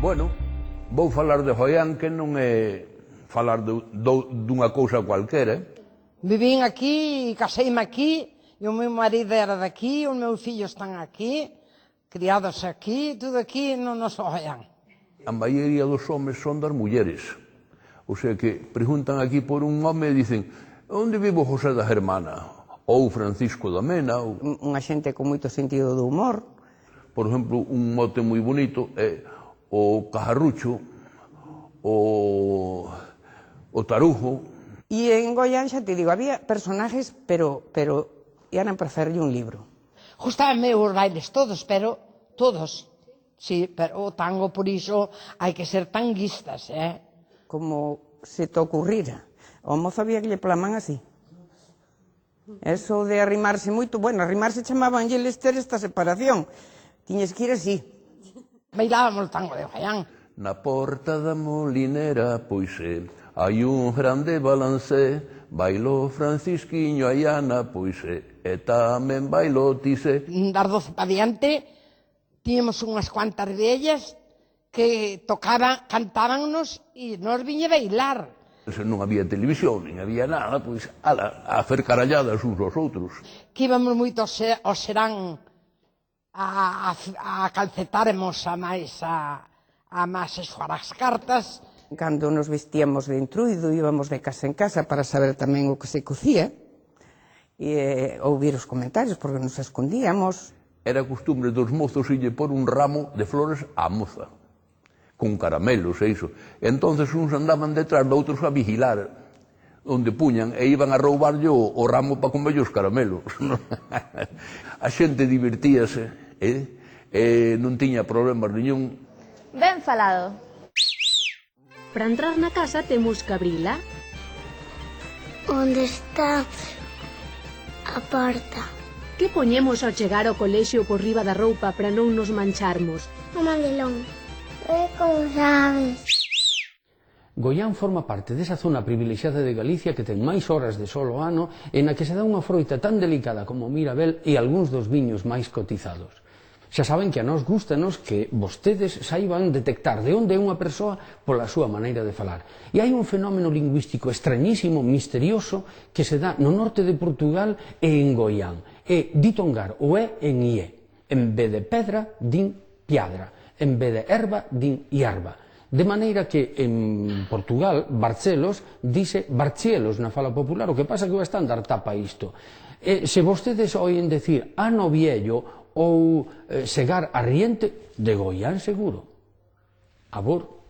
Bueno, vou falar de Goián, que non é falar dunha cousa cualquera. Vivín aquí, caseime aquí, e o meu marido era daqui, os meus fillos están aquí, criados aquí, tudo aquí no noso Goián. A maioría dos homes son das mulleres. O sea que preguntan aquí por un home e dicen: onde vive José da Germana? Ou Francisco da Mena? Unha xente con moito sentido do humor. Por exemplo, un mote moi bonito é o Cajarrucho, o Tarujo. E en Goián, xa te digo, había personajes, pero eran para facerlle un libro. Gustabanme os bailes todos, pero todos. Sí, pero o tango, por iso, hai que ser tanguistas, Como se te ocurrira. O mozo había que lle plaman así. Eso de arrimarse moito, bueno, arrimarse chamabanlle ter esta separación. Tiñes que ir así. Bailábamos o tango de Goián. Na porta da molinera, pois hai un grande balancé, bailou Francisquiño e Ana, pois e tamén bailou Tise. Das 12 para diante, tíamos unhas cuantas vellas que tocaban, cantábanos e nos viña a bailar. Se non había televisión, nin había nada, pois, a fer caralladas uns aos outros. Que íbamos moito ao serán a calcetaremos a máis xogar as cartas. Cando nos vestíamos de intruido, íbamos de casa en casa para saber tamén o que se cocía e ouvir os comentarios, porque nos escondíamos. Era costumbre dos mozos ille por un ramo de flores á moza, con caramelos e iso. Entonces uns andaban detrás de outros a vigilar onde puñan e iban a roubarlle o ramo para comerlle os caramelos. A xente divertíase, non tiña problemas niñún. Ben falado. Para entrar na casa temos que abrila. Onde está a porta? Que poñemos ao chegar ao colexio por riba da roupa para non nos mancharmos? O mandelón. Como sabes? Goián forma parte desa zona privilexiada de Galicia que ten máis horas de sol ao ano e na que se dá unha froita tan delicada como o Mirabel e algúns dos viños máis cotizados. Xa saben que a nós gústanos que vostedes saiban detectar de onde é unha persoa pola súa maneira de falar. E hai un fenómeno lingüístico extrañísimo, misterioso, que se dá no norte de Portugal e en Goián. É ditongar o E en IE. En vez de pedra, din piadra. En vez de erva, din iarba. De maneira que en Portugal, Barcelos, dice Barcielos na fala popular. O que pasa que o estándar tapa isto. Se vostedes oyen decir ano viello ou segar a riente, de Goián seguro. Abor.